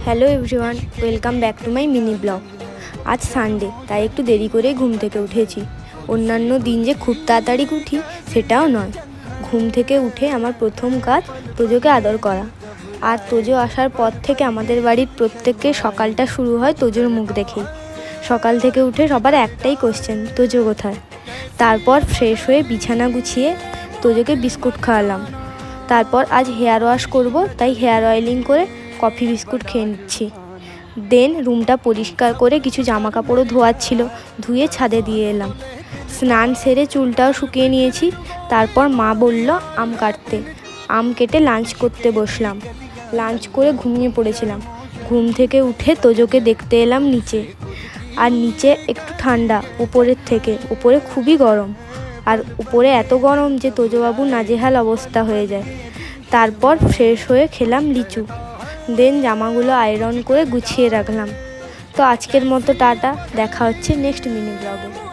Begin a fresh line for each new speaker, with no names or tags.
Hello everyone, welcome back to my mini blog. আজ Sunday, তাই একটু দেরি করে ঘুম থেকে উঠেছি। অন্যান্য দিন যে খুব তাড়াতাড়ি উঠি সেটাও নয়। ঘুম থেকে উঠে আমার প্রথম কাজ তোজোকে আদর করা। আর তোজো আসার পর থেকে আমাদের বাড়ির প্রত্যেকের সকালটা শুরু হয় তোজোর মুখ দেখেই। সকাল থেকে উঠে সবার একটাই কোশ্চেন, তোজো কোথায়। তারপর ফ্রেশ হয়ে বিছানা গুছিয়ে তোজোকে বিস্কুট খাওয়ালাম। তারপর আজ হেয়ার ওয়াশ করব, তাই হেয়ার অয়েলিং করে কফি বিস্কুট খেয়ে নিচ্ছি। দেন রুমটা পরিষ্কার করে কিছু জামা কাপড়ও ধোয়ার ছিল, ধুয়ে ছাদে দিয়ে এলাম। স্নান সেরে চুলটাও শুকিয়ে নিয়েছি। তারপর মা বলল আম কাটতে, আম কেটে লাঞ্চ করতে বসলাম। লাঞ্চ করে ঘুমিয়ে পড়েছিলাম। ঘুম থেকে উঠে তোজোকে দেখতে এলাম নিচে। আর নিচে একটু ঠান্ডা উপরের থেকে, উপরে খুবই গরম। আর উপরে এত গরম যে তোজোবাবু নাজেহাল অবস্থা হয়ে যায়। তারপর ফ্রেশ হয়ে খেলাম লিচু। দেন জামাগুলো আয়রন করে গুছিয়ে রাখলাম। তো আজকের মতো টাটা, দেখা হচ্ছে নেক্সট মিনি ব্লগে।